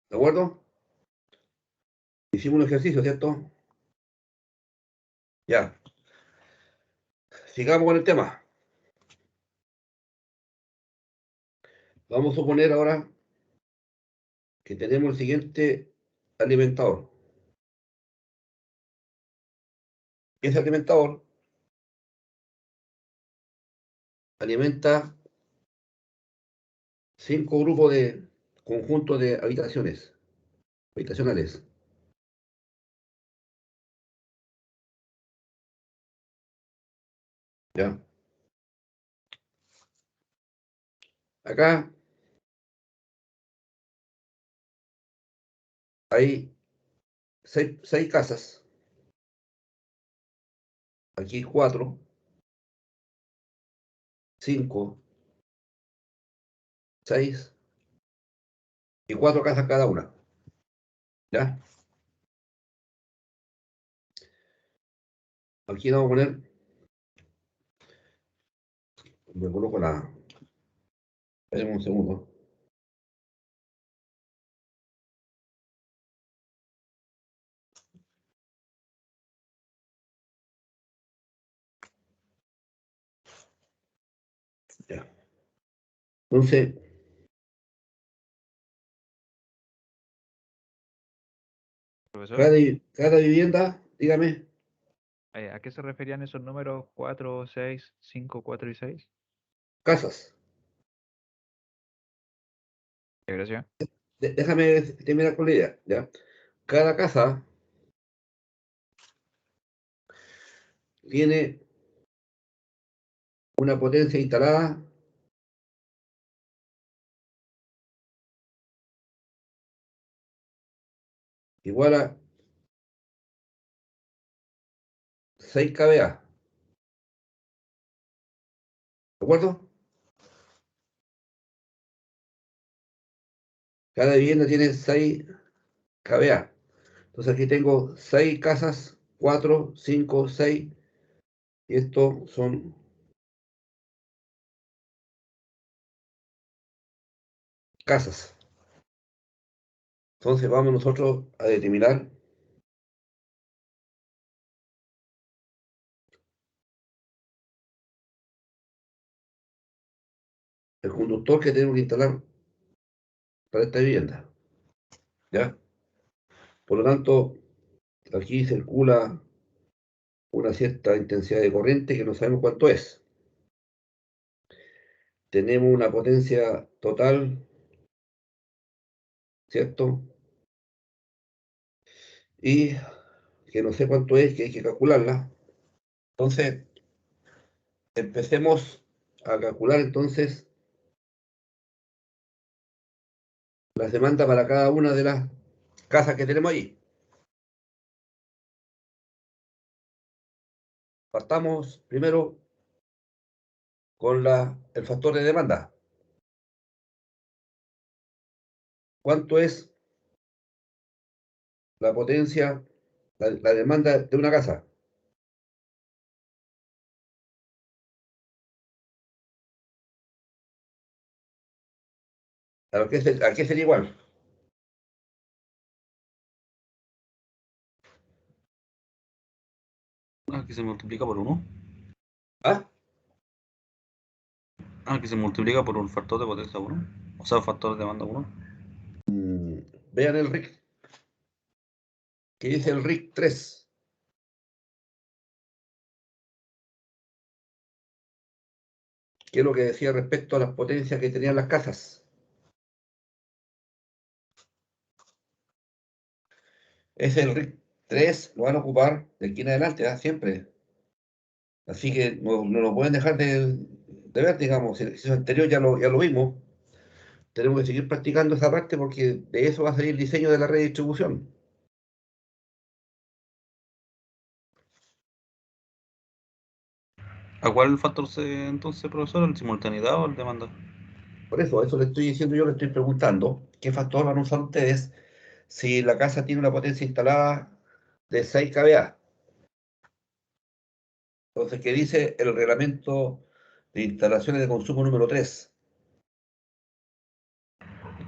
¿De acuerdo? Hicimos un ejercicio, ¿cierto? Ya. Sigamos con el tema. Vamos a suponer ahora que tenemos el siguiente alimentador. Ese alimentador alimenta 5 grupos de conjuntos de habitacionales. ¿Ya? Acá hay 6 casas, aquí 4, 5, 6 y 4 casas cada una. ¿Ya? Aquí vamos a poner, me coloco la, espérenme un segundo. Ya. Entonces, Profesor, cada vivienda, dígame, ¿a qué se referían esos números 4, 6, 5, 4 y 6? casas. Gracias. Déjame terminar con la idea, ¿ya? Cada casa tiene una potencia instalada igual a 6 kVA, ¿de acuerdo? Cada vivienda tiene 6 kVA. Entonces aquí tengo 6 casas, 4, 5, 6, y estos son casas. Entonces vamos nosotros a determinar el conductor que tenemos que instalar para esta vivienda, ¿ya? Por lo tanto, aquí circula una cierta intensidad de corriente que no sabemos cuánto es. Tenemos una potencia total, ¿cierto? Y que no sé cuánto es, que hay que calcularla. Entonces, empecemos a calcular entonces las demandas para cada una de las casas que tenemos ahí. Partamos primero con el factor de demanda. ¿Cuánto es la potencia, la demanda de una casa? ¿A qué sería igual? Que se multiplica por 1. ¿Ah? Que se multiplica por un factor de potencia 1. O sea, factor de demanda 1. Vean el RIC, que dice el RIC 3. ¿Qué es lo que decía respecto a las potencias que tenían las casas? Es el RIC 3, lo van a ocupar de aquí en adelante, siempre. Así que no lo pueden dejar de ver, digamos. Si eso anterior ya lo vimos. Tenemos que seguir practicando esa parte porque de eso va a salir el diseño de la red de distribución. ¿A cuál factor entonces, profesor? ¿El simultaneidad o el demanda? Por eso le estoy diciendo yo, le estoy preguntando qué factor van a usar ustedes si la casa tiene una potencia instalada de 6 kVA. Entonces, ¿qué dice el reglamento de instalaciones de consumo número 3?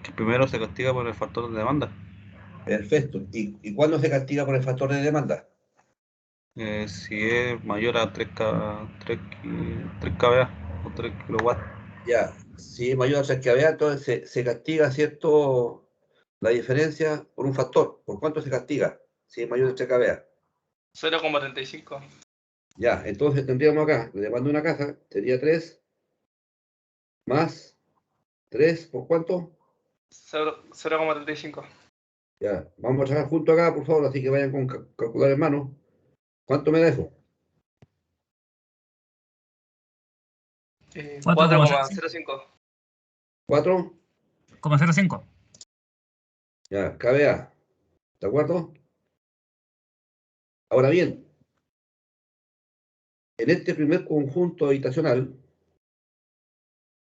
Que primero se castiga por el factor de demanda. Perfecto. ¿Y cuándo se castiga por el factor de demanda? Si es mayor a 3 kVA o 3 kilowatts. Ya, si es mayor a 3 kVA, entonces se castiga, ¿cierto? La diferencia por un factor. ¿Por cuánto se castiga? Si es mayor a 3 kVA. 0,35. Ya, entonces tendríamos acá, le demanda una casa, sería 3 más 3, ¿por cuánto? 0,35. Ya, vamos a trabajar juntos acá, por favor, así que vayan con calculador en mano. ¿Cuánto me da eso? 4,05. 4, 4,05. ya, kVA. ¿De acuerdo? Ahora bien, en este primer conjunto habitacional,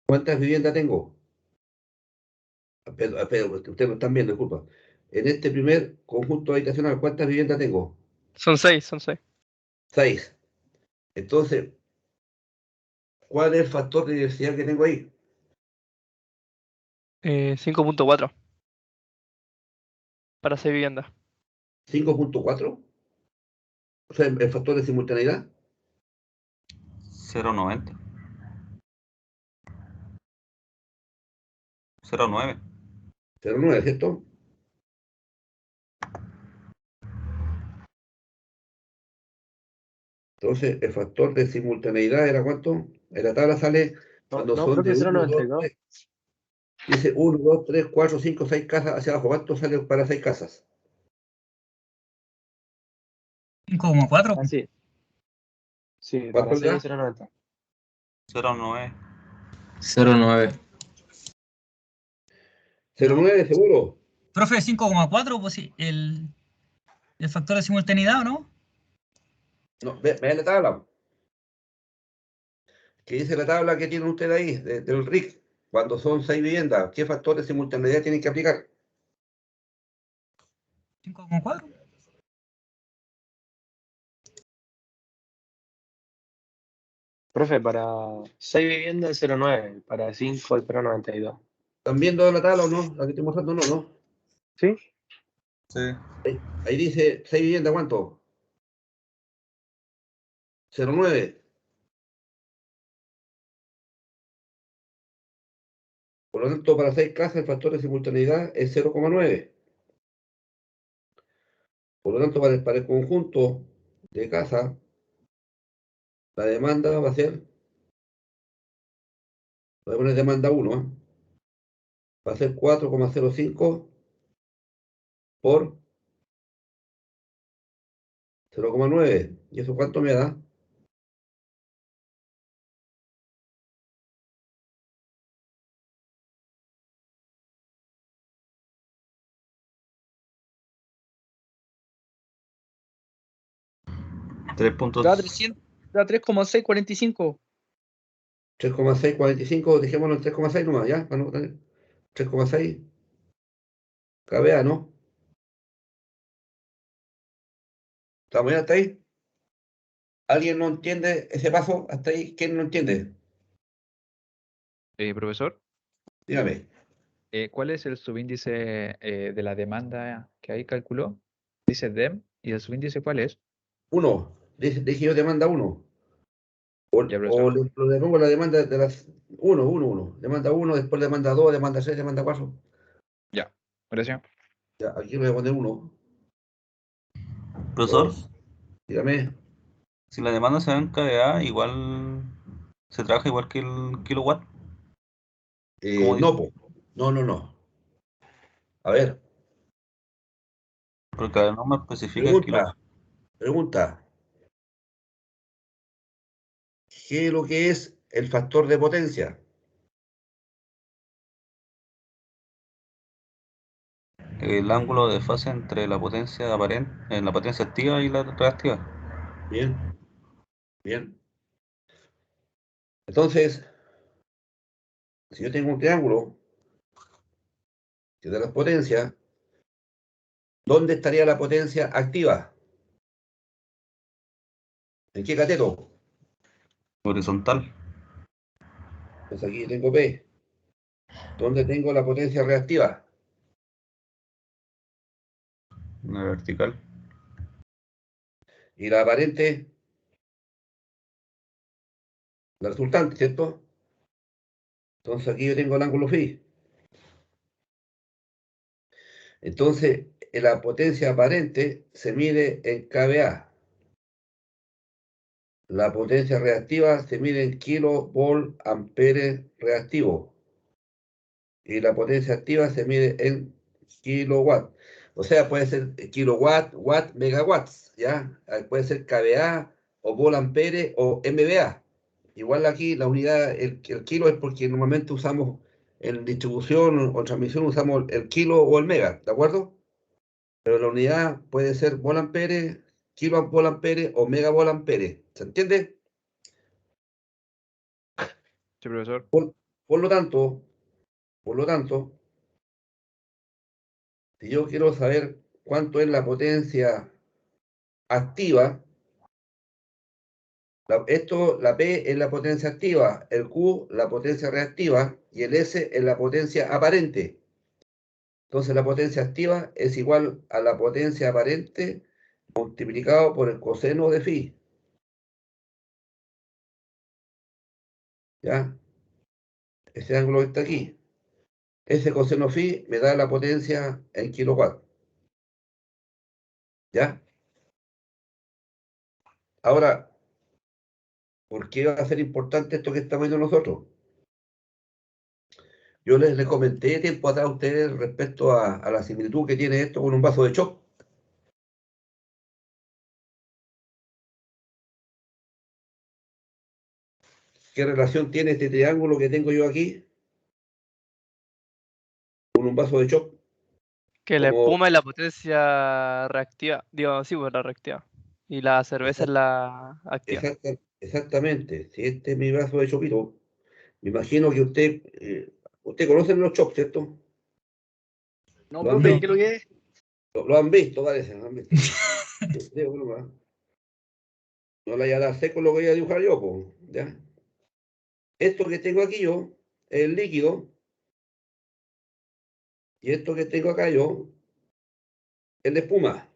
¿cuántas viviendas tengo? Espera, ustedes lo están viendo, disculpa. En este primer conjunto habitacional, ¿cuántas viviendas tengo? Son 6, son 6. 6. Entonces, ¿cuál es el factor de diversidad que tengo ahí? 5,4 para 6 viviendas. 5,4. O sea, el factor de simultaneidad. 0,90. 0,9. 0,9, ¿cierto? Entonces, el factor de simultaneidad era ¿cuánto? En la tabla sale cuando No, son de profe, 1, 2, 0,92. 3. Dice 1, 2, 3, 4, 5, 6 casas hacia abajo. ¿Cuánto sale para 6 casas? 5,4. Ah, sí. Sí, ¿Cuánto para le da? 6 0,90. 0,9. 0,9. 0,9 seguro. Profe, 5,4, pues sí, el factor de simultaneidad, ¿o no? No, ve la tabla. ¿Qué dice la tabla que tiene usted ahí, del RIC? Cuando son 6 viviendas, ¿qué factor de simultaneidad tienen que aplicar? 5,4. Profe, para 6 viviendas 0,9. Para 5 el 0,92. ¿Están viendo la tabla o no? La que estoy mostrando, no, ¿no? ¿Sí? Sí. Ahí dice 6 viviendas, ¿cuánto? 0,9. Por lo tanto, para 6 casas el factor de simultaneidad es 0,9. Por lo tanto, para el conjunto de casas, la demanda va a ser, voy a poner demanda 1, ¿eh? Va a ser 4,05 por 0,9. ¿Y eso cuánto me da? Da 300, da 3,645. 3,645, dejémoslo en 3,6 nomás, ¿ya? Para no tener 3,6 kVA, ¿no? ¿Estamos ya hasta ahí? ¿Alguien no entiende ese paso hasta ahí? ¿Quién no entiende? Profesor, Dígame. ¿cuál es el subíndice de la demanda que ahí calculó? Dice DEM, ¿y el subíndice cuál es? 1. Dije yo demanda 1. Ya, O profesor. le pongo la demanda de las 1, 1, 1. Demanda 1, después demanda 2, demanda 6, demanda 4. Ya, gracias. Ya, aquí le voy a poner 1, Profesor, 2. Dígame. si la demanda se da en kVA, igual se trabaja igual que el kilowatt. Como dice, No, po. No, no, no. A ver, porque no me especifica el pregunta, kilowatt. pregunta. ¿Qué es lo que es el factor de potencia? El ángulo de fase entre la potencia aparente, la potencia activa y la reactiva. Bien, bien. Entonces, si yo tengo un triángulo que da las potencias, ¿dónde estaría la potencia activa? ¿En qué cateto? Horizontal. Pues aquí tengo P. ¿Dónde tengo la potencia reactiva? Una vertical. Y la aparente, la resultante, ¿cierto? Entonces aquí yo tengo el ángulo phi. Entonces, la potencia aparente se mide en kVA. La potencia reactiva se mide en kilovolt ampere reactivo. Y la potencia activa se mide en kilowatt. O sea, puede ser kilowatt, watt, megawatts, ¿ya? Puede ser kVA o volt ampere o MVA. Igual aquí la unidad, el kilo es porque normalmente usamos en distribución o transmisión usamos el kilo o el mega, ¿de acuerdo? Pero la unidad puede ser volt ampere, kilo volt ampere o mega volt ampere. ¿Se entiende? Sí, profesor. Por lo tanto, si yo quiero saber cuánto es la potencia activa, la P es la potencia activa, el Q la potencia reactiva y el S es la potencia aparente. Entonces la potencia activa es igual a la potencia aparente multiplicado por el coseno de phi. ¿Ya? Ese ángulo que está aquí. Ese coseno phi me da la potencia en kilowatt. ¿Ya? Ahora, ¿por qué va a ser importante esto que estamos viendo nosotros? Yo les comenté tiempo atrás a ustedes respecto a la similitud que tiene esto con un vaso de choc. ¿Qué relación tiene este triángulo que tengo yo aquí con un vaso de choc? Que la Como, espuma es la potencia reactiva. Digo, sí, pues la reactiva. Y la cerveza es la activa. exactamente, si este es mi vaso de chopito, me imagino que usted conoce los chops, ¿cierto? No, Lo han profe, ¿qué visto, es lo que es? lo han visto, parece, lo han visto. Digo, no la haya a dar seco lo que voy a dibujar yo, pues, ¿ya? Esto que tengo aquí yo es el líquido, y esto que tengo acá yo es la espuma.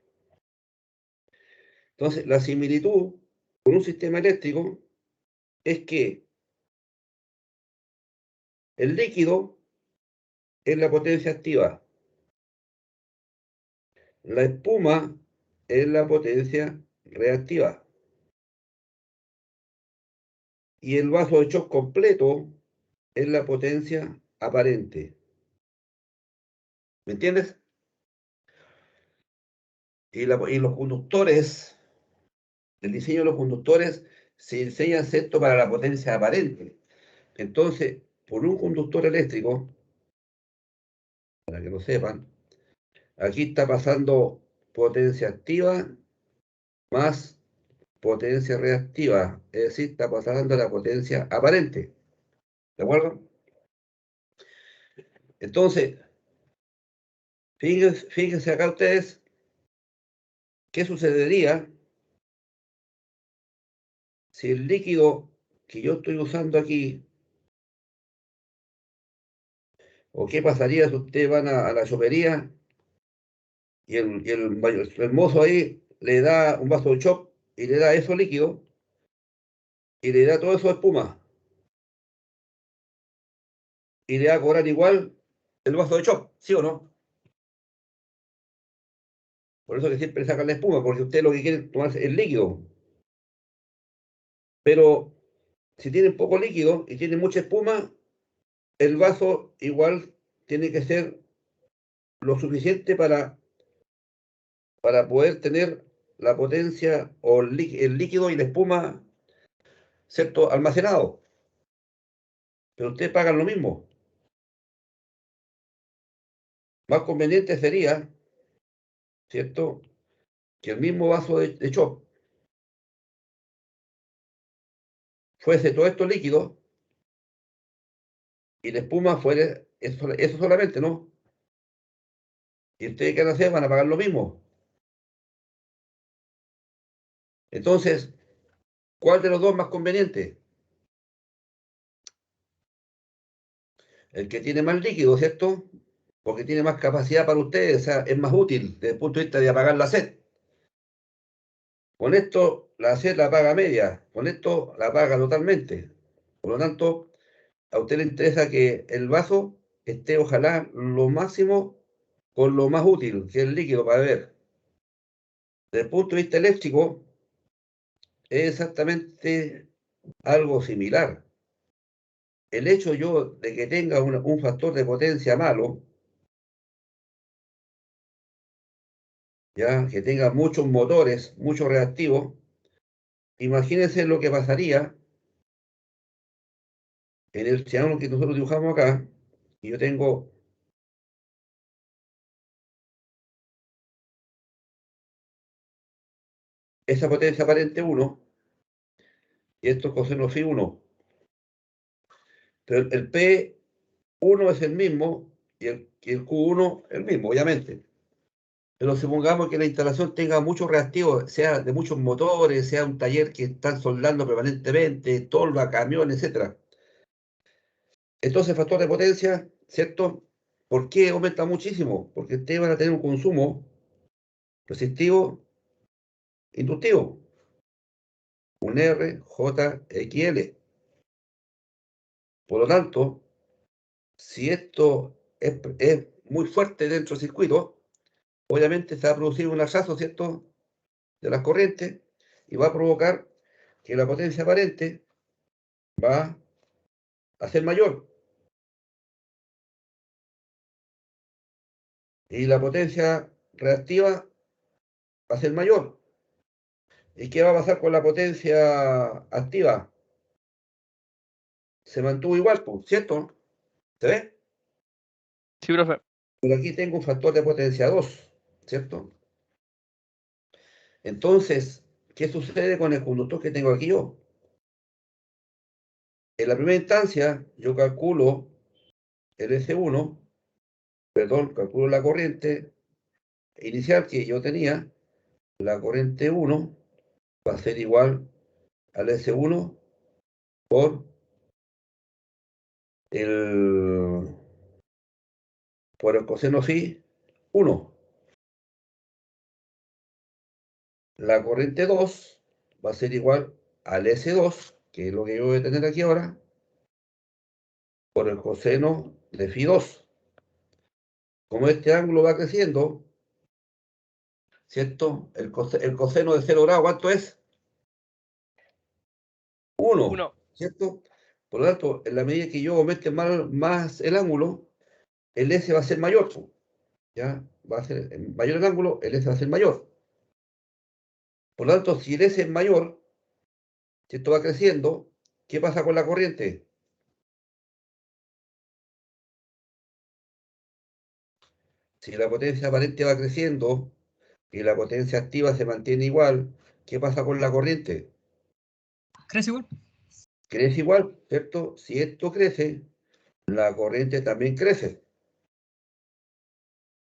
Entonces, la similitud con un sistema eléctrico es que el líquido es la potencia activa, la espuma es la potencia reactiva y el vaso de choc completo es la potencia aparente. ¿Me entiendes? Y los conductores, el diseño de los conductores se enseña esto para la potencia aparente. Entonces, por un conductor eléctrico, para que lo sepan, aquí está pasando potencia activa más potencia reactiva, es decir, está pasando la potencia aparente. ¿De acuerdo? Entonces, fíjense acá ustedes, ¿qué sucedería si el líquido que yo estoy usando aquí, o qué pasaría si ustedes van a la chopería y el mozo ahí le da un vaso de chop y le da eso líquido y le da todo eso de espuma y le va a cobrar igual el vaso de chop, ¿sí o no? Por eso que siempre sacan la espuma, porque ustedes lo que quieren tomar es el líquido. Pero si tienen poco líquido y tienen mucha espuma, el vaso igual tiene que ser lo suficiente para poder tener la potencia o el líquido y la espuma, ¿cierto? Almacenado. Pero ustedes pagan lo mismo. Más conveniente sería, ¿cierto? Que el mismo vaso de chop fuese todo esto líquido y la espuma fuera eso solamente, ¿no? Y ustedes, ¿qué van a hacer? Van a pagar lo mismo. Entonces, ¿cuál de los dos es más conveniente? el que tiene más líquido, ¿cierto? Porque tiene más capacidad para ustedes, o sea, es más útil desde el punto de vista de apagar la sed. Con esto, la sed la apaga media, con esto la apaga totalmente. Por lo tanto, a usted le interesa que el vaso esté, ojalá, lo máximo con lo más útil, que es el líquido para beber. Desde el punto de vista eléctrico, es exactamente algo similar. El hecho yo de que tenga un factor de potencia malo, ya que tenga muchos motores, muchos reactivos, imagínense lo que pasaría en el triángulo que nosotros dibujamos acá, y yo tengo esa potencia aparente 1, y esto es coseno phi 1. Pero el P1 es el mismo, y el Q1 el mismo, obviamente. Pero supongamos que la instalación tenga muchos reactivos, sea de muchos motores, sea un taller que están soldando permanentemente, tolva, camión, etc. Entonces, el factor de potencia, ¿cierto? ¿Por qué aumenta muchísimo? Porque ustedes van a tener un consumo resistivo inductivo, un RJXL. Por lo tanto, si esto es muy fuerte dentro del circuito, obviamente se va a producir un lazazo, ¿cierto?, de las corrientes y va a provocar que la potencia aparente va a ser mayor. Y la potencia reactiva va a ser mayor. ¿Y qué va a pasar con la potencia activa? Se mantuvo igual, pues, ¿cierto? ¿Se ve? Sí, profe. Pero aquí tengo un factor de potencia 2, ¿cierto? Entonces, ¿qué sucede con el conductor que tengo aquí yo? En la primera instancia, yo calculo el S1, perdón, calculo la corriente inicial que yo tenía, la corriente 1 va a ser igual al S1 por el, por el coseno phi 1. La corriente 2 va a ser igual al S2, que es lo que yo voy a tener aquí ahora, por el coseno de phi 2. Como este ángulo va creciendo, ¿cierto? El coseno de 0 grados, ¿cuánto es? 1, 1. ¿cierto? Por lo tanto, en la medida que yo aumente más el ángulo, el S va a ser mayor, ¿ya? Va a ser mayor el ángulo, el S va a ser mayor. Por lo tanto, si el S es mayor, si esto va creciendo, ¿qué pasa con la corriente? Si la potencia aparente va creciendo y la potencia activa se mantiene igual, ¿qué pasa con la corriente? ¿Crece igual? Crece igual, ¿cierto? Si esto crece, la corriente también crece.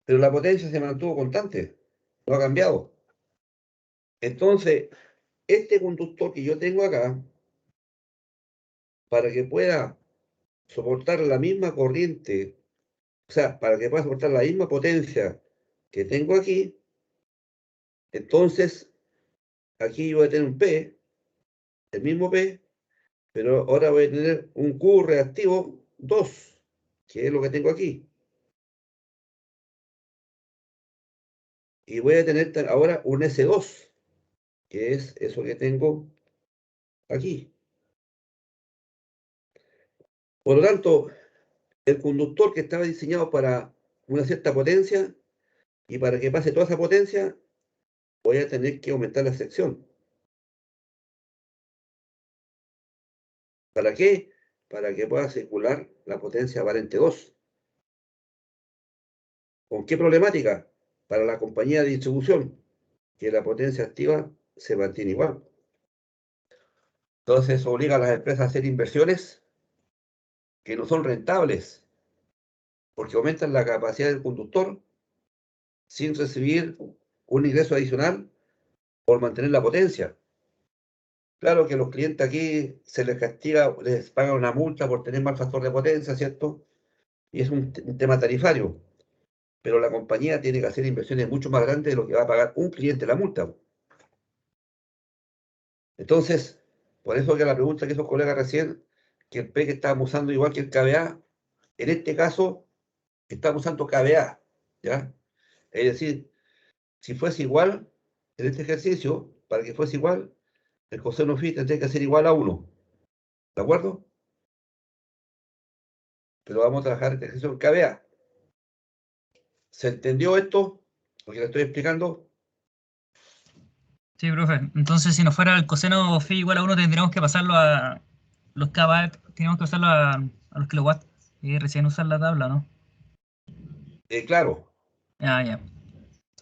Pero la potencia se mantuvo constante, no ha cambiado. Entonces, este conductor que yo tengo acá, para que pueda soportar la misma corriente, o sea, para que pueda soportar la misma potencia que tengo aquí, entonces aquí yo voy a tener un P, el mismo P, pero ahora voy a tener un Q reactivo 2, que es lo que tengo aquí. Y voy a tener ahora un S2, que es eso que tengo aquí. Por lo tanto, el conductor que estaba diseñado para una cierta potencia, y para que pase toda esa potencia, voy a tener que aumentar la sección. ¿Para qué? Para que pueda circular la potencia aparente 2. ¿Con qué problemática? Para la compañía de distribución, que la potencia activa se mantiene igual. Entonces eso obliga a las empresas a hacer inversiones que no son rentables, porque aumentan la capacidad del conductor sin recibir un ingreso adicional por mantener la potencia. Claro que a los clientes aquí se les castiga, les pagan una multa por tener mal factor de potencia, ¿cierto? y es un tema tarifario, pero la compañía tiene que hacer inversiones mucho más grandes de lo que va a pagar un cliente la multa. Entonces, por eso que la pregunta que hizo el colega recién, que el PEC estábamos usando igual que el KBA, en este caso estamos usando KBA, ¿ya? Es decir, si fuese igual, en este ejercicio, para que fuese igual, el coseno phi tendría que ser igual a 1, ¿de acuerdo? Pero vamos a trabajar este ejercicio en KBA. ¿Se entendió esto? Lo que le estoy explicando. Sí, profe. Entonces, si nos fuera el coseno phi igual a 1, tendríamos que pasarlo a los kVA, tenemos que pasarlo a los kilowatts y recién usar la tabla, ¿no? Claro, Ah, ya.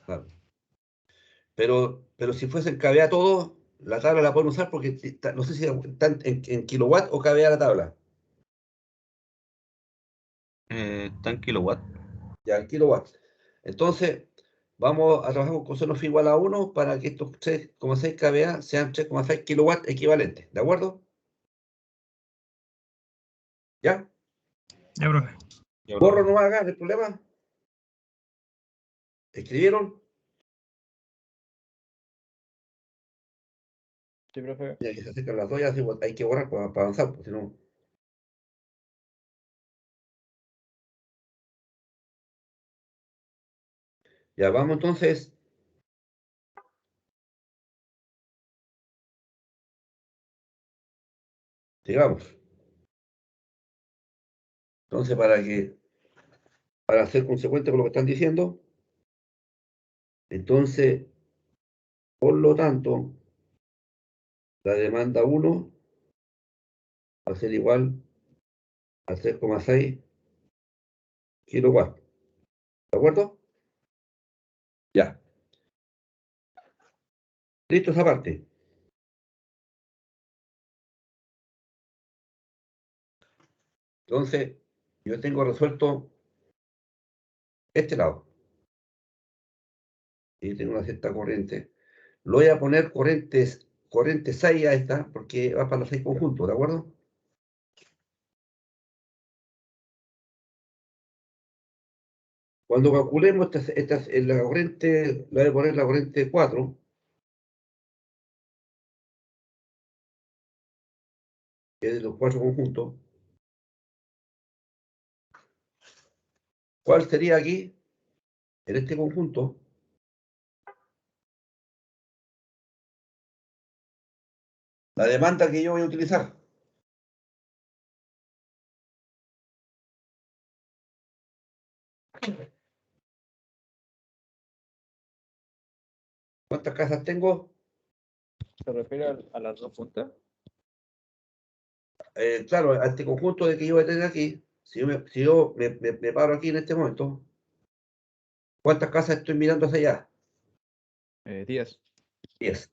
claro. Pero si fuese en KVA todo, la tabla la pueden usar porque no sé si está en kilowatt o KVA la tabla. Está en kilowatt. Ya, en kilowatt. Entonces, vamos a trabajar con coseno phi igual a 1 para que estos 3,6 kVA sean 3,6 kilowatts equivalentes. ¿De acuerdo? ¿Ya? Ya, profe. Ya, Borro profe. nomás acá, no hay problema. ¿Escribieron? Sí, profe. Mira, que se acercan las 2, ya hay que borrar para avanzar, porque si no. Ya, vamos entonces. Sigamos. Entonces, para ser consecuente con lo que están diciendo, entonces, por lo tanto, la demanda 1 va a ser igual a 3,6 kilowatts. ¿De acuerdo? Ya. Listo esa parte. Entonces, yo tengo resuelto este lado. Y tengo una cierta corriente. Lo voy a poner corriente 6 a esta, porque va para los 6 conjuntos, ¿de acuerdo? Cuando calculemos en la corriente, le voy a poner la corriente 4, que es de los 4 conjuntos. ¿Cuál sería aquí, en este conjunto? La demanda que yo voy a utilizar. ¿Cuántas casas tengo? ¿Se refiere a las dos puntas? Claro, a este conjunto de que yo voy a tener aquí, si yo me paro aquí en este momento, ¿cuántas casas estoy mirando hacia allá? 10. 10.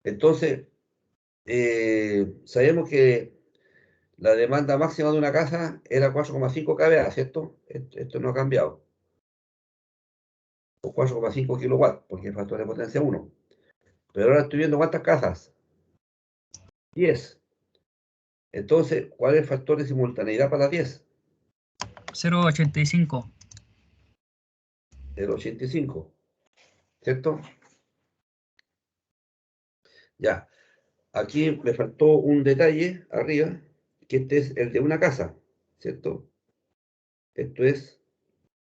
Entonces, sabemos que la demanda máxima de una casa era 4,5 kVA, ¿cierto? Esto no ha cambiado. O 4,5 kilowatts, porque es factor de potencia 1. Pero ahora estoy viendo cuántas casas. 10. Entonces, ¿cuál es el factor de simultaneidad para las 10? 0,85. El 85. ¿Cierto? Ya. Aquí me faltó un detalle arriba, que este es el de una casa, ¿cierto? Esto es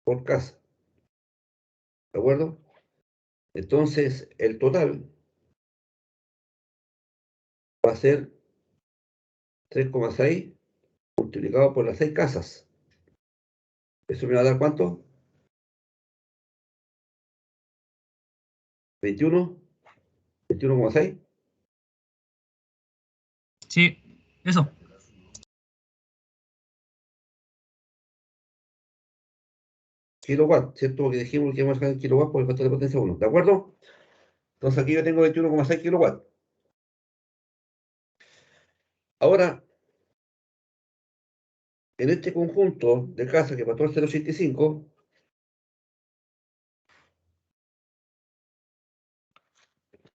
por casa, ¿de acuerdo? Entonces, el total va a ser 3,6 multiplicado por las 6 casas. ¿Eso me va a dar cuánto? 21, 21,6 Sí, eso. kilowatts, ¿cierto? Porque dijimos que íbamos a dejar en kilowatts por el factor de potencia 1, ¿de acuerdo? Entonces aquí yo tengo 21,6 kilowatts. Ahora, en este conjunto de casas que pasó al 0,85,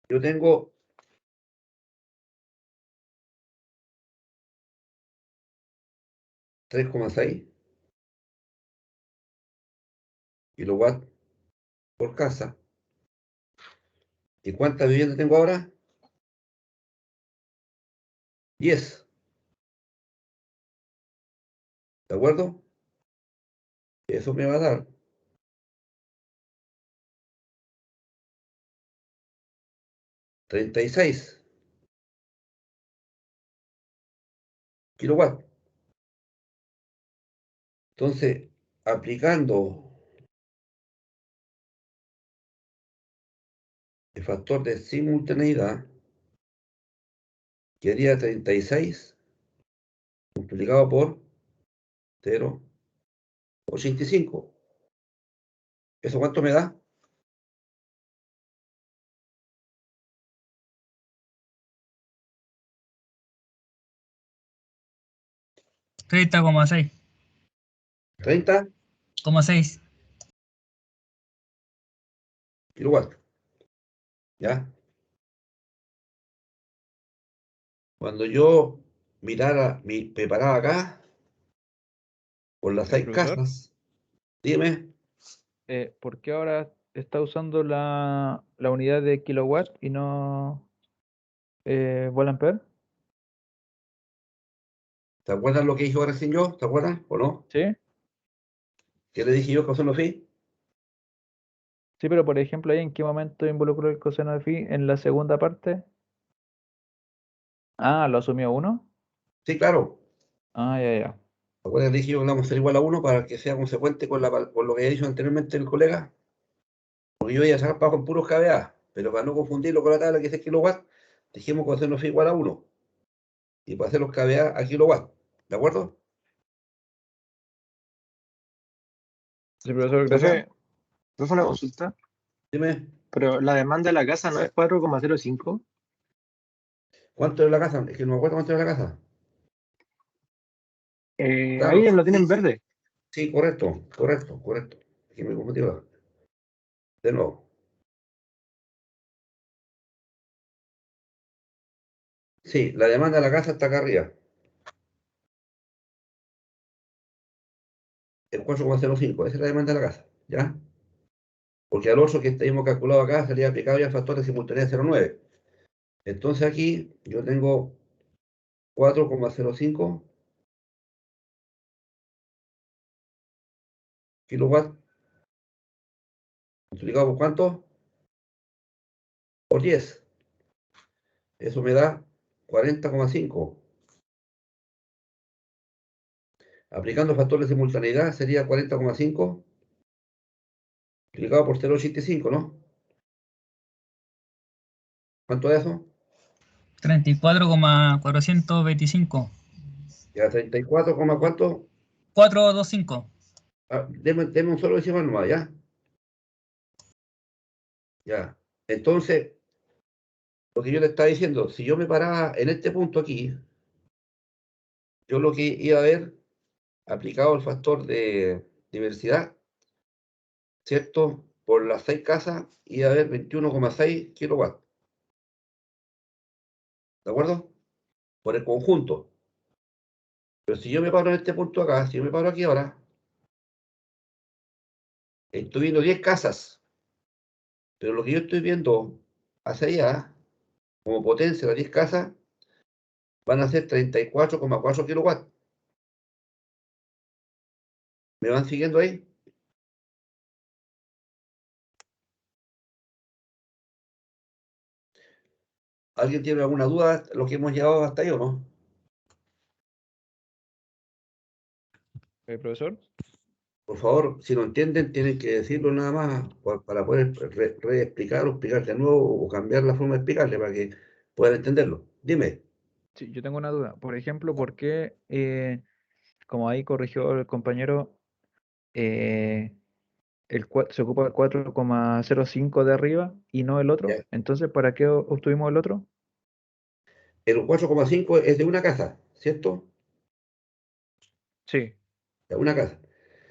yo tengo 3,6 kilowatts por casa. ¿Y cuántas viviendas tengo ahora? 10. ¿De acuerdo? Eso me va a dar 36 kilowatts. Entonces, aplicando el factor de simultaneidad, quedaría 36 multiplicado por 0,85. ¿Eso cuánto me da? 30,6. 30 kilowatts. ¿Ya? Cuando yo preparaba acá, por las 6 profesor, casas, dime, ¿por qué ahora está usando la unidad de kilowatt y no volt ampere? ¿te acuerdas lo que dije recién yo? ¿Te acuerdas o no? ¿Sí? ¿Qué le dije yo que coseno phi? Sí, pero por ejemplo, ¿ahí en qué momento involucró el coseno de phi? ¿En la segunda parte? Ah, ¿lo asumió uno? Sí, claro. Ah, ya, ya. ¿Te acuerdas que dije yo que vamos a ser igual a 1 para que sea consecuente con lo que había dicho anteriormente el colega? Porque yo iba a sacar para con puros kVA, pero para no confundirlo con la tabla que dice kilowatt, dijimos coseno phi igual a 1. Y para hacer los kVA a kilowatt. ¿De acuerdo? Sí, profesor, gracias. Profe, una consulta. Dime, Pero la demanda de la casa no es 4,05. ¿cuánto es la casa? Es que no me acuerdo cuánto es la casa. Claro, Ahí lo tienen verde. sí, correcto. Es que me confundí ahora. De nuevo. Sí, la demanda de la casa está acá arriba. El 4,05, esa es la demanda de la casa, ¿ya? Porque al otro que hemos calculado acá salía aplicado ya el factor de simultaneidad 0,9. Entonces aquí yo tengo 4,05 kilowatts multiplicado por ¿cuánto? Por 10. Eso me da 40,5. Aplicando el factor de simultaneidad sería 40,5 multiplicado por 0,85, ¿no? ¿Cuánto es eso? 34,425. Ya 34, ¿cuánto? 425. Ah, deme un solo decimal nomás, ¿ya? Ya. Entonces, lo que yo le estaba diciendo, si yo me paraba en este punto aquí, yo lo que iba a ver, aplicado el factor de diversidad, ¿cierto? Por las 6 casas, iba a ver 21,6 kilowatts. ¿De acuerdo? Por el conjunto. Pero si yo me paro en este punto acá, si yo me paro aquí ahora, estoy viendo 10 casas. Pero lo que yo estoy viendo hacia allá, como potencia de 10 casas, van a ser 34,4 kilowatts. ¿Me van siguiendo ahí? ¿Alguien tiene alguna duda de lo que hemos llevado hasta ahí o no? Profesor. Por favor, si no entienden, tienen que decirlo nada más para poder reexplicar o explicar de nuevo o cambiar la forma de explicarle para que puedan entenderlo. Dime. Sí, yo tengo una duda. Por ejemplo, ¿por qué, como ahí corrigió el compañero, eh, se ocupa el 4,05 de arriba y no el otro? Ya. Entonces, ¿para qué obtuvimos el otro? El 4,5 es de una casa, ¿cierto? Sí, De una casa.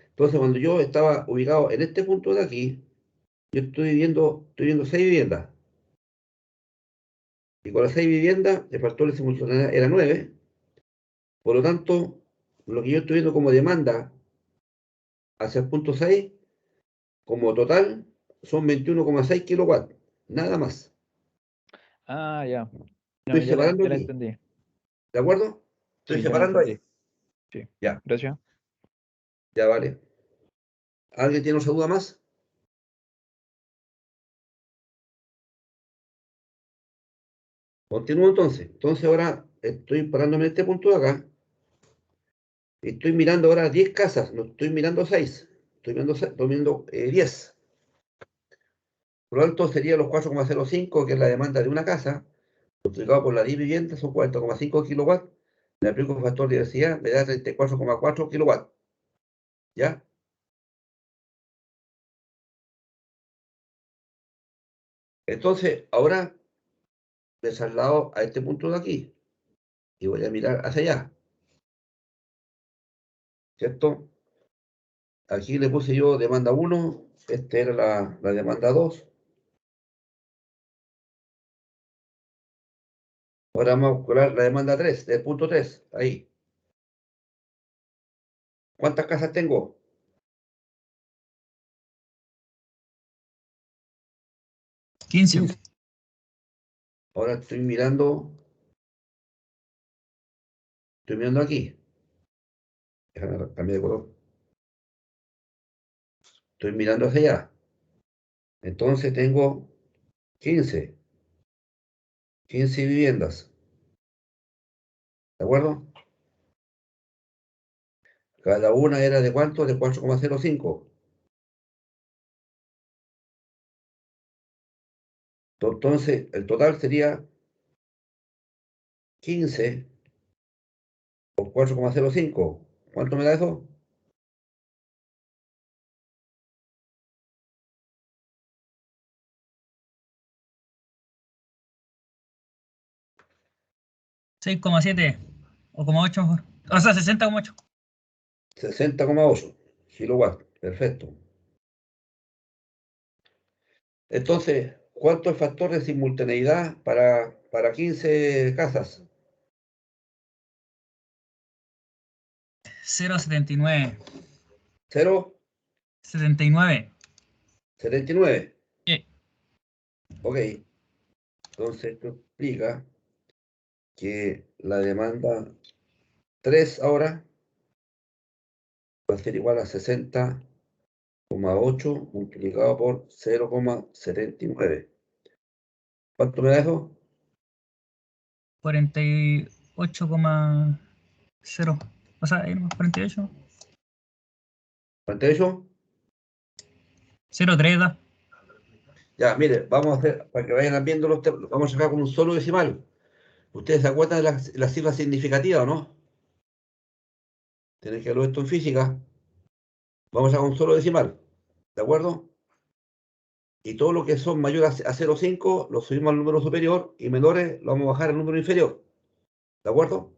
Entonces, cuando yo estaba ubicado en este punto de aquí, yo estoy viendo 6 viviendas. Y con las 6 viviendas, el factor de simultaneidad era 9. Por lo tanto, lo que yo estoy viendo como demanda hacia el punto 6 como total son 21,6 kilowatts, nada más. Ah, ya. No, Estoy separando ya la aquí, entendí. ¿de acuerdo? Estoy Sí, ya la separando ahí. entendí. Sí, Ya, gracias. ya vale. ¿Alguien tiene otra duda más? Continúo entonces. Entonces ahora estoy parándome en este punto de acá. Estoy mirando ahora 10 casas, no estoy mirando 6. Estoy mirando 10. Por lo tanto, sería los 4,05, que es la demanda de una casa, multiplicado por la 10 viviendas, son 40,5 kilowatts. Le aplico un factor de diversidad, me da 34,4 kilowatts. ¿Ya? Entonces, ahora me traslado a este punto de aquí y voy a mirar hacia allá. ¿Cierto? Aquí le puse yo demanda 1, esta era la demanda 2. Ahora vamos a calcular la demanda 3, del punto 3, ahí. ¿Cuántas casas tengo? 15. Ahora estoy mirando aquí. Déjame cambiar de color. Estoy mirando hacia allá. Entonces tengo 15 viviendas. ¿De acuerdo? Cada una era de cuánto? De 4,05. Entonces, el total sería 15 por 4,05. ¿Cuánto me da eso? 6,7 o 0,8 mejor. O sea, 60,8. 60,8 kilowatts. Perfecto. Entonces, ¿cuánto es factor de simultaneidad para 15 casas? 0,79. 0,79. 79. Ok. Entonces, esto explica que la demanda 3 ahora va a ser igual a 60,8 multiplicado por 0,79. ¿Cuánto me da eso? 48,0. O sea, 48. 48. 0,3 da. Ya, mire, vamos a hacer, para que vayan viendo vamos a sacar con un solo decimal. ¿Ustedes se acuerdan de las cifras significativas o no? Tienen que verlo esto en física. Vamos a sacar un solo decimal. ¿De acuerdo? Y todo lo que son mayores a 0,5 lo subimos al número superior y menores lo vamos a bajar al número inferior. ¿De acuerdo?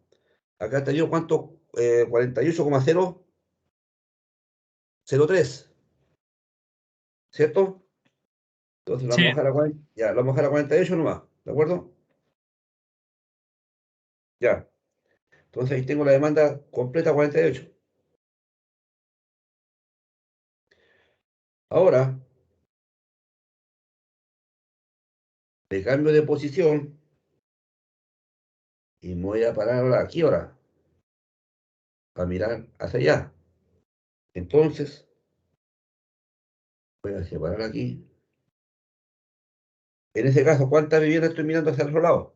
Acá está yo, ¿cuánto? 48,003. ¿Cierto? Entonces lo Sí. vamos a bajar a 40, ya, lo vamos a bajar a 48 nomás. ¿De acuerdo? Ya. Entonces ahí tengo la demanda completa 48. Ahora, le cambio de posición y me voy a parar ahora aquí ahora, para mirar hacia allá. Entonces, voy a separar aquí. En ese caso, ¿cuántas viviendas estoy mirando hacia el otro lado?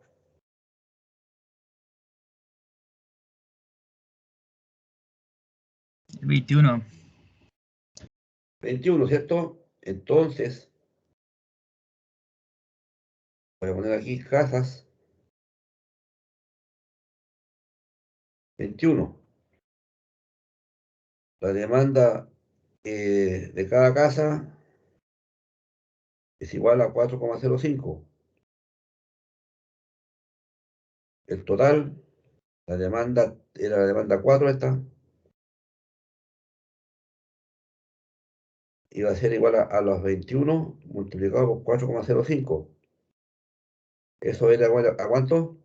21. 21, ¿cierto? Entonces, voy a poner aquí casas 21. La demanda de cada casa es igual a 4,05. El total, la demanda era la demanda 4 esta, iba a ser igual a los 21 multiplicado por 4,05. ¿Eso era igual a cuánto?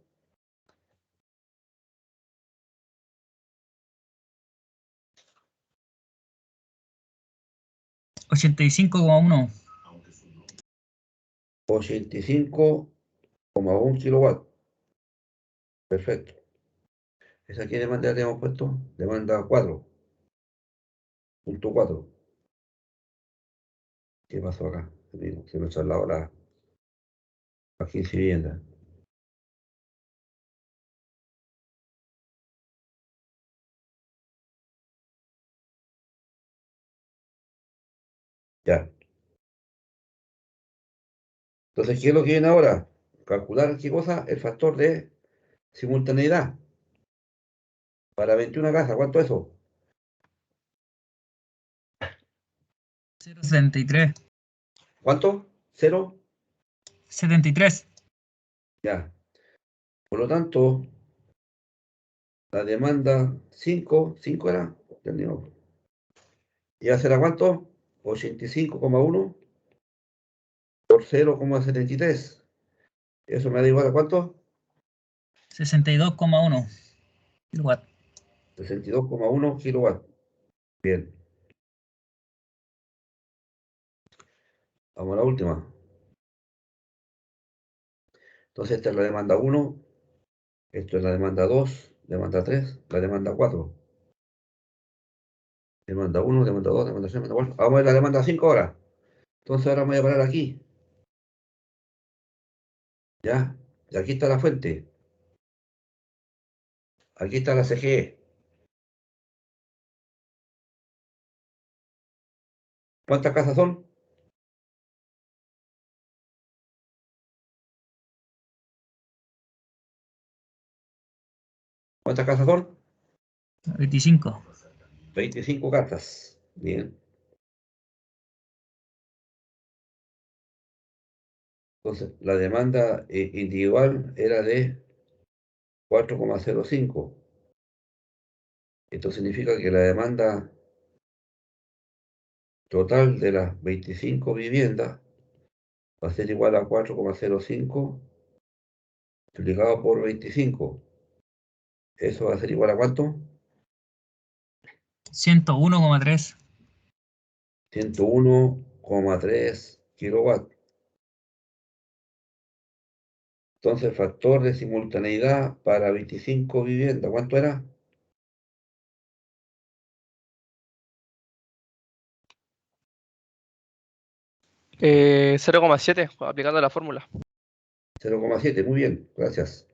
85,1. 85,1 kilowatts. Perfecto. ¿Esa qué demanda le hemos puesto? Demanda 4.4. ¿Qué pasó acá? Se me trasladó la 15 viviendas. Ya. Entonces, ¿qué es lo que viene ahora? Calcular qué cosa, el factor de simultaneidad. Para 21 casas, ¿cuánto es eso? 0,73. ¿Cuánto? ¿Cero? 73. Ya. Por lo tanto, la demanda 5 era, entendimos. ¿Y va a ser a cuánto? 85,1 por 0,73. Eso me da igual a cuánto? 62,1 kilowatts. 62,1 kilowatts. Bien. Vamos a la última. Entonces, esta es la demanda 1, esto es la demanda 2, demanda 3, la demanda 4. Demanda 1, demanda 2, demanda 3, demanda 4. Vamos a ver la demanda 5 ahora. Entonces ahora me voy a parar aquí. ¿Ya? Y aquí está la fuente. Aquí está la CGE. ¿Cuántas casas son? ¿Cuántas casas son? 25. 25 casas. Bien. Entonces, la demanda individual era de 4,05. Esto significa que la demanda total de las 25 viviendas va a ser igual a 4,05 multiplicado por 25. ¿Eso va a ser igual a cuánto? 101,3. 101,3 kilowatts. Entonces, factor de simultaneidad para 25 viviendas, ¿cuánto era? 0,7, aplicando la fórmula. 0,7, muy bien, gracias.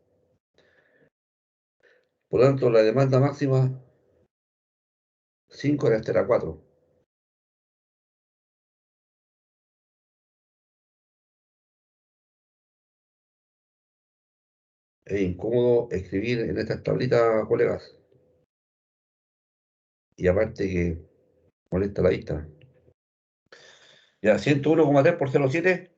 Por lo tanto, la demanda máxima 5 era, esta era 4. Es incómodo escribir en estas tablitas, colegas. Y aparte que molesta la vista. Ya, 101,3 por 0,7.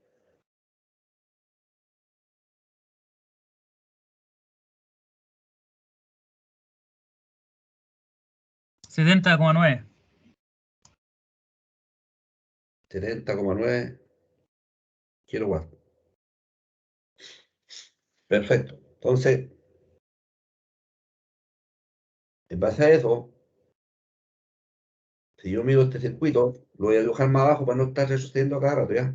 70,9. 70,9 kilowatts. Perfecto. Entonces, en base a eso, si yo mido este circuito, lo voy a dibujar más abajo para no estar retrocediendo a cada rato, ¿ya?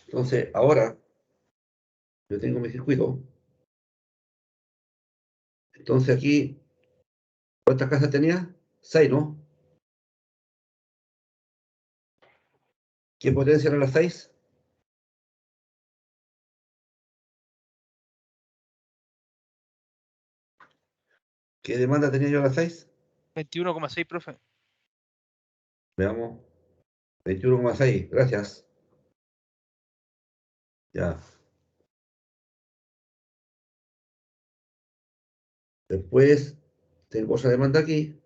Entonces, ahora, yo tengo mi circuito. Entonces aquí, ¿cuántas casas tenía? 6, ¿no? ¿Qué potencia eran las 6? ¿Qué demanda tenía yo a las 6? 21,6, profe. Veamos. 21,6, gracias. Ya. Después, tengo otra demanda aquí.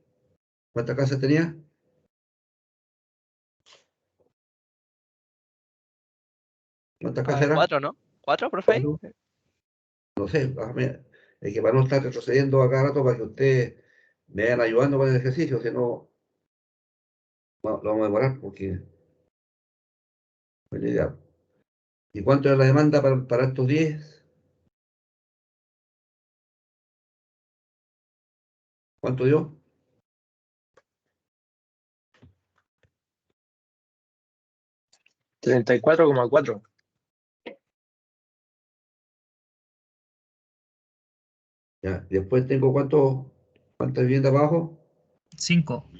¿Cuántas casas tenía? ¿Cuántas casas eran? 4, ¿no? ¿4, profe? Ahí? ¿Cuatro? No sé, es que para no estar retrocediendo a cada rato, para que ustedes me vayan ayudando con el ejercicio, si no, lo vamos a demorar porque no es la idea. ¿Y cuánto era la demanda para estos 10? ¿Cuánto dio? $34,4. Ya. Después tengo ¿cuántas viviendas abajo? 5.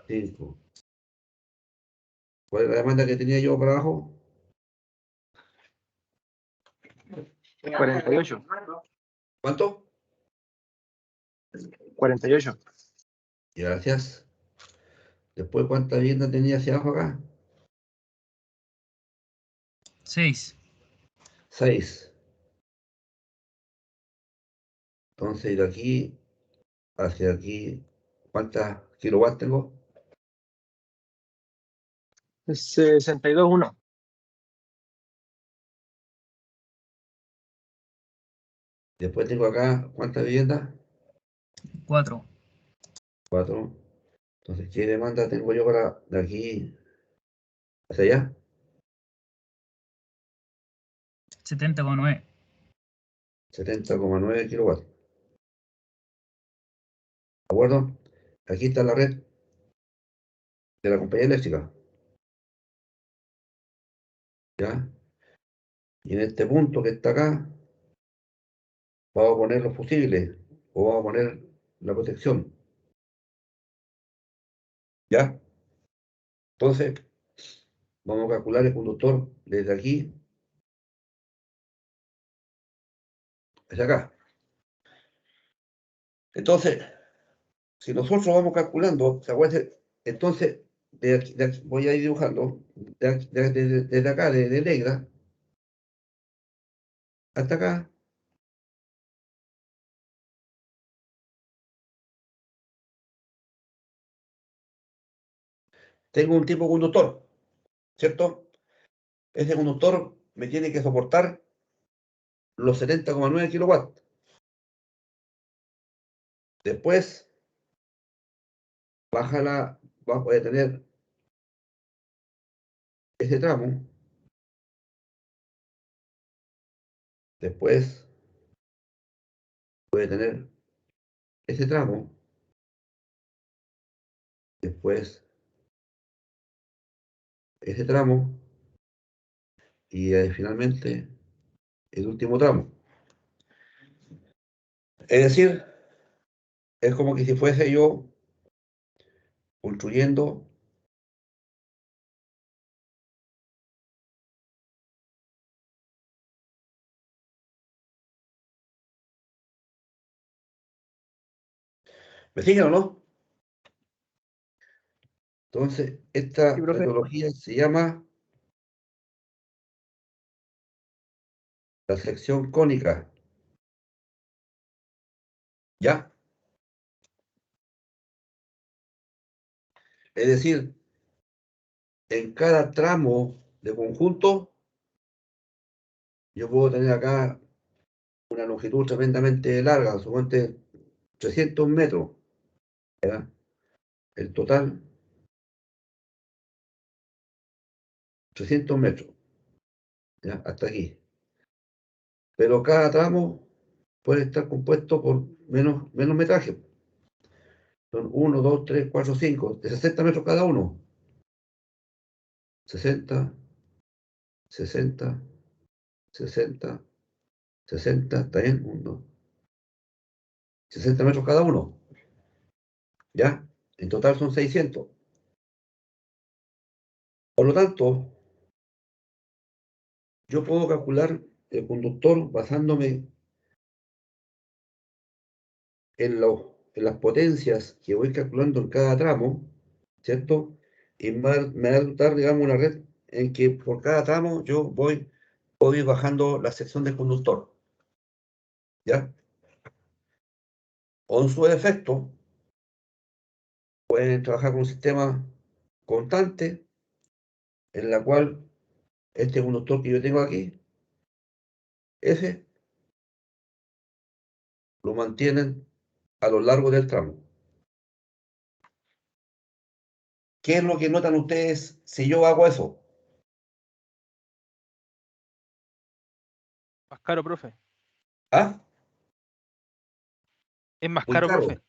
5. ¿Cuál es la demanda que tenía yo para abajo? 48. ¿Cuánto? 48. Gracias. Después, ¿cuántas viviendas tenía hacia abajo acá? 6. 6. Entonces, de aquí hacia aquí, ¿cuántas kilowatts tengo? 62,1. Después tengo acá, ¿cuántas viviendas? 4. 4. Entonces, ¿qué demanda tengo yo para de aquí hacia allá? 70,9. 70,9 kilowatts. ¿De acuerdo? Aquí está la red de la compañía eléctrica. ¿Ya? Y en este punto que está acá, vamos a poner los fusibles o vamos a poner la protección. ¿Ya? Entonces, vamos a calcular el conductor desde aquí hacia acá. Entonces, si nosotros vamos calculando, ¿se acuerdan? Entonces, voy a ir dibujando desde acá, de negra, hasta acá. Tengo un tipo de conductor, ¿cierto? Ese conductor me tiene que soportar los 70,9 kilowatts. Después, voy a tener ese tramo. Después, voy a tener ese tramo. Después, ese tramo. Y finalmente, el último tramo. Es decir, es como que si fuese yo construyendo ¿me siguen o no? Entonces, esta Sí, profe. metodología se llama la sección cónica. ¿Ya? Es decir, en cada tramo de conjunto, yo puedo tener acá una longitud tremendamente larga, suponte 300 metros. ¿Ya? El total, 300 metros. ¿Ya? Hasta aquí. Pero cada tramo puede estar compuesto por menos metraje. Son 1, 2, 3, 4, 5, de 60 metros cada uno. 60, 60, 60, 60, ¿está bien? 1, 60 metros cada uno. ¿Ya? En total son 600. Por lo tanto, yo puedo calcular el conductor basándome en las potencias que voy calculando en cada tramo, ¿cierto? Y me va a dar, digamos, una red en que por cada tramo yo puedo ir bajando la sección del conductor, ¿ya? O en su defecto, pueden trabajar con un sistema constante en la cual este conductor que yo tengo aquí, ese, lo mantienen a lo largo del tramo. ¿Qué es lo que notan ustedes si yo hago eso? Más caro, profe. ¿Ah? Es más Muy caro, caro. profe.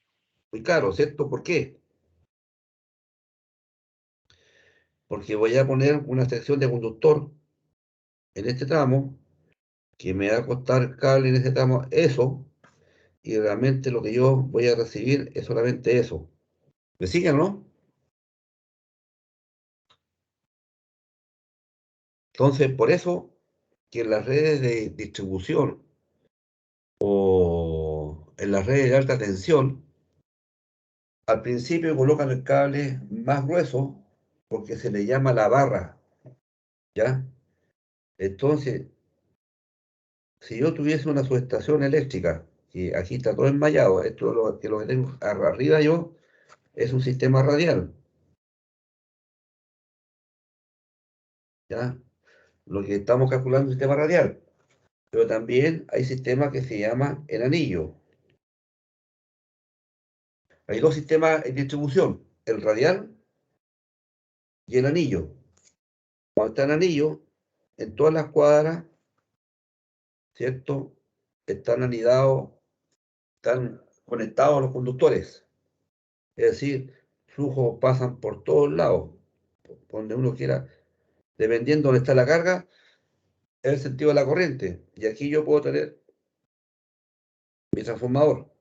muy caro, ¿cierto? ¿Por qué? Porque voy a poner una sección de conductor en este tramo, que me va a costar cable en este tramo eso, y realmente lo que yo voy a recibir es solamente eso. ¿Me siguen, no? Entonces, por eso que en las redes de distribución o en las redes de alta tensión, al principio colocan el cable más grueso porque se le llama la barra, ¿ya? Entonces, si yo tuviese una subestación eléctrica, y aquí está todo enmayado, esto lo que tengo arriba yo es un sistema radial, ¿ya? Lo que estamos calculando es un sistema radial, pero también hay sistemas que se llaman el anillo. Hay dos sistemas en distribución, el radial y el anillo. Cuando está en anillo, en todas las cuadras, ¿cierto? Están anidados, están conectados los conductores. Es decir, flujos pasan por todos lados, por donde uno quiera, dependiendo de dónde está la carga, es el sentido de la corriente. Y aquí yo puedo tener mi transformador.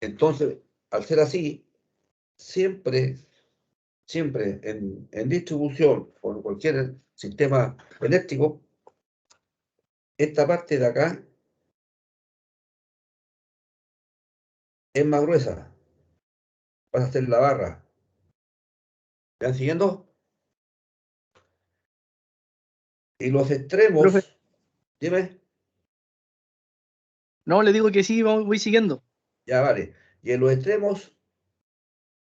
Entonces, al ser así, siempre en distribución o en cualquier sistema eléctrico, esta parte de acá es más gruesa. Vas a hacer la barra. ¿Me van siguiendo? Y los extremos, Profe. dime, No, le digo que sí, voy siguiendo. ya vale. Y en los extremos,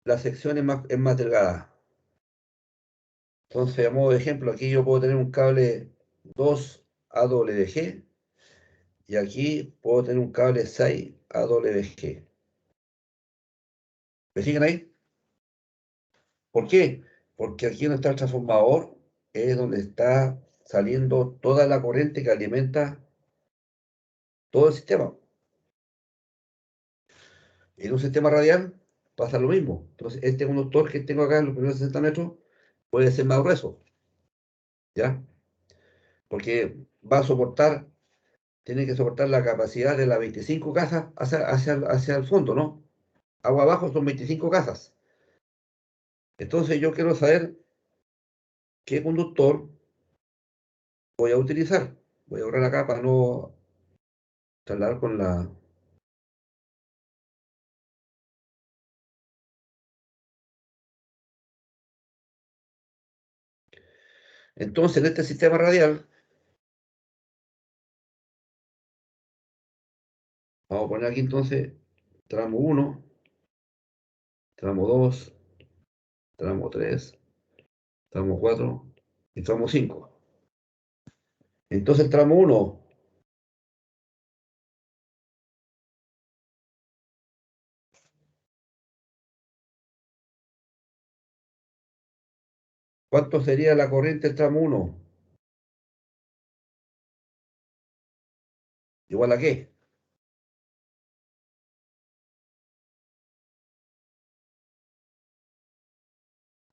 la sección es más delgada. Entonces, a modo de ejemplo, aquí yo puedo tener un cable 2 AWG y aquí puedo tener un cable 6 AWG. ¿Me siguen ahí? ¿Por qué? Porque aquí donde está el transformador es donde está saliendo toda la corriente que alimenta todo el sistema. En un sistema radial pasa lo mismo. Entonces, este conductor que tengo acá en los primeros 60 metros puede ser más grueso, ¿ya? Porque va a soportar, tiene que soportar la capacidad de las 25 casas hacia el fondo, ¿no? Agua abajo son 25 casas. Entonces, yo quiero saber qué conductor voy a utilizar. Voy a borrar acá para no trasladar con la... Entonces, en este sistema radial, vamos a poner aquí entonces tramo 1, tramo 2, tramo 3, tramo 4 y tramo 5. Entonces, el tramo 1, ¿cuánto sería la corriente del tramo 1? ¿Igual a qué?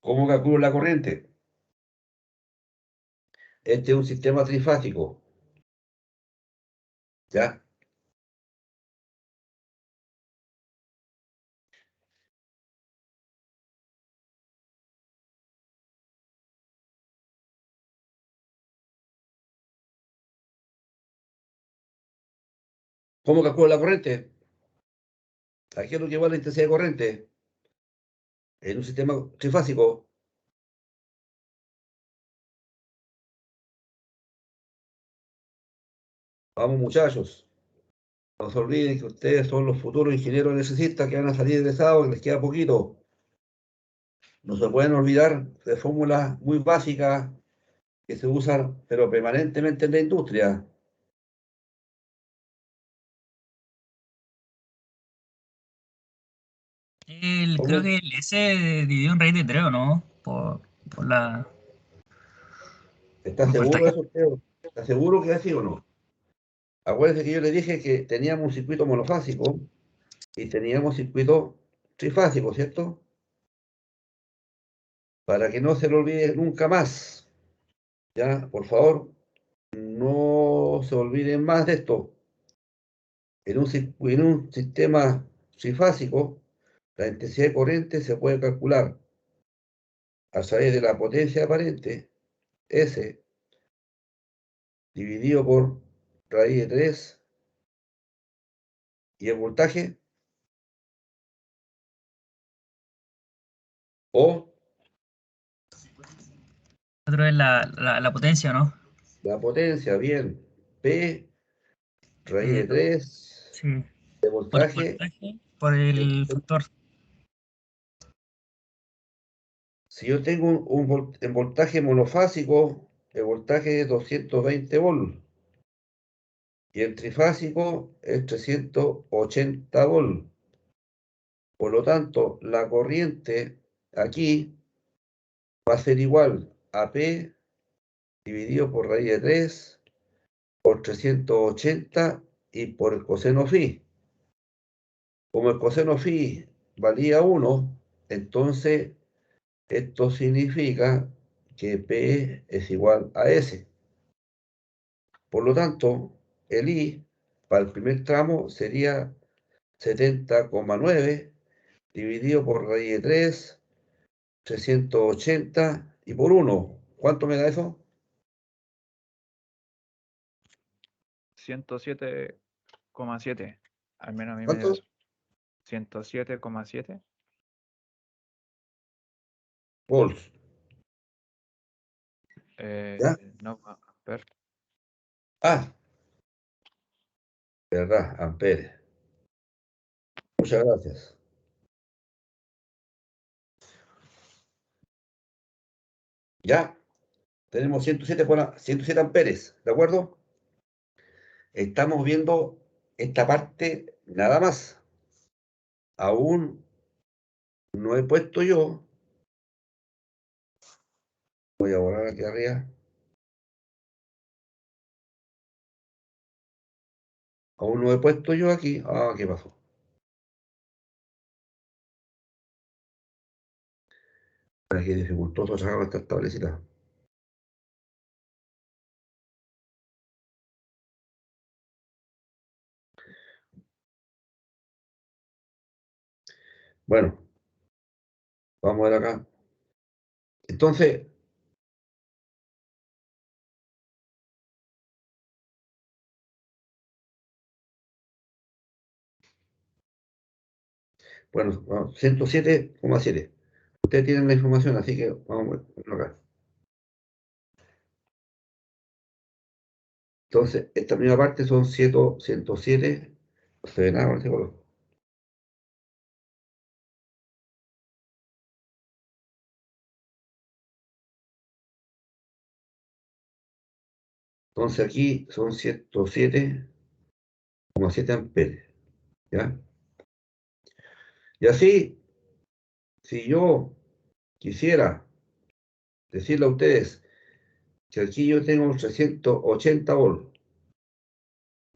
¿Cómo calculo la corriente? Este es un sistema trifásico, ¿ya? ¿Cómo calculo la corriente? Aquí es lo que igual la intensidad de corriente. En un sistema trifásico. Vamos, muchachos. No se olviden que ustedes son los futuros ingenieros electricistas que van a salir egresados, que les queda poquito. No se pueden olvidar de fórmulas muy básicas que se usan, pero permanentemente en la industria. Creo ¿Cómo? que el S dividió en raíz de 3, ¿o no? Por la. ¿Está Por el seguro de traje. eso usted? ¿Está seguro que es así o no? Acuérdense que yo le dije que teníamos un circuito monofásico y teníamos circuito trifásico, ¿cierto? Para que no se lo olvide nunca más. Ya, por favor, no se olviden más de esto. En un sistema trifásico, la intensidad de corriente se puede calcular a través de la potencia aparente, S, dividido por raíz de 3, y el voltaje, o Otro es la potencia, ¿no? la potencia, bien, P, raíz de Eh, 3, sí, de por el voltaje. voltaje, por el factor. Si yo tengo en voltaje monofásico, el voltaje es 220 volts, y el trifásico es 380 volts. Por lo tanto, la corriente aquí va a ser igual a P dividido por raíz de 3 por 380 y por el coseno phi. Como el coseno phi valía 1, entonces esto significa que P es igual a S. Por lo tanto, el I para el primer tramo sería 70,9 dividido por raíz de 3, 380 y por 1. ¿Cuánto me da eso? 107,7. Al menos a mí me dio ¿Cuánto? eso. 107,7. Volts. ¿Ya? No, a ver. Ah, verdad, amperes. Muchas gracias. Ya, tenemos 107 amperes, ¿de acuerdo? Estamos viendo esta parte nada más. Aún no he puesto yo. Voy a borrar aquí arriba. Aún no he puesto yo aquí. Ah, ¿qué pasó? Aquí dificultoso sacar esta tablecita. Bueno, vamos a ver acá. Entonces, bueno, 107,7. Ustedes tienen la información, así que vamos a verlo acá. Entonces, esta primera parte son 107. No se ve nada con ese color. Entonces aquí son 107,7 amperes. ¿Ya? Y así, si yo quisiera decirle a ustedes que aquí yo tengo 380 volts,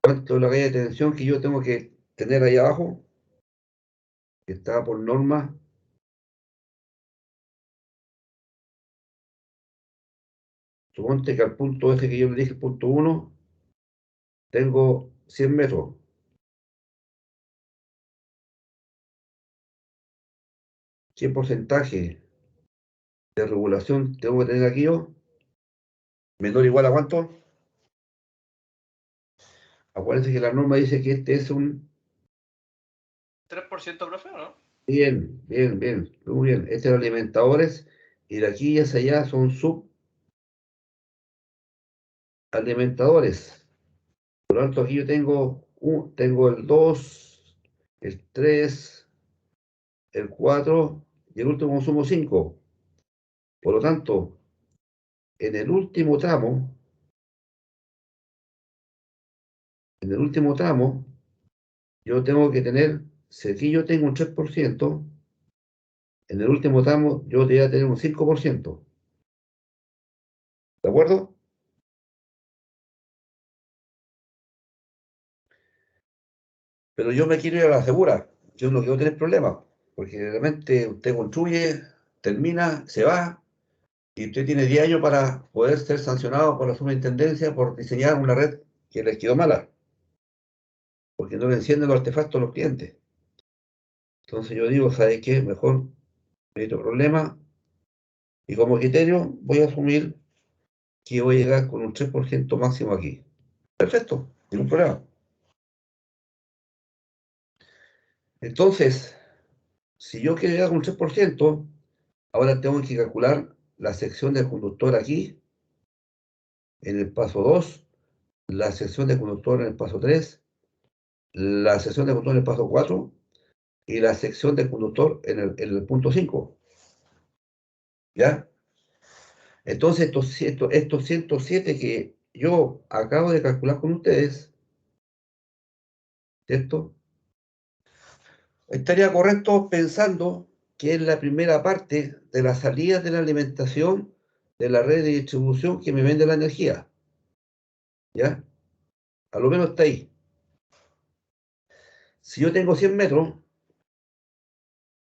¿cuánto es la caída de tensión que yo tengo que tener ahí abajo? Que está por norma. Suponte que al punto ese que yo le dije, punto 1, tengo 100 metros. ¿Qué porcentaje de regulación tengo que tener aquí yo? ¿Menor o igual a cuánto? Acuérdense que la norma dice que este es un... 3%, profe, ¿o no? Bien, bien, bien, muy bien. Este es los alimentadores y de aquí hacia allá son subalimentadores. Por lo tanto, aquí yo tengo el 2, el 3, el 4 y el último consumo 5. Por lo tanto, en el último tramo, yo tengo que tener, si aquí yo tengo un 3%, en el último tramo yo debería tener un 5%. ¿De acuerdo? Pero yo me quiero ir a la segura. Yo no quiero tener problemas. Porque realmente usted construye, termina, se va, y usted tiene 10 años para poder ser sancionado por la superintendencia por diseñar una red que les quedó mala, porque no le encienden los artefactos a los clientes. Entonces yo digo, ¿sabes qué? Mejor evito problema, y como criterio voy a asumir que voy a llegar con un 3% máximo aquí. Perfecto, ningún problema. Entonces, si yo quiero llegar con un 3%, ahora tengo que calcular la sección del conductor aquí, en el paso 2, la sección de conductor en el paso 3, la sección de conductor en el paso 4 y la sección de conductor en el punto 5. ¿Ya? Entonces, estos 107 que yo acabo de calcular con ustedes, ¿cierto? Estaría correcto pensando que es la primera parte de las salidas de la alimentación de la red de distribución que me vende la energía. ¿Ya? A lo menos está ahí. Si yo tengo 100 metros,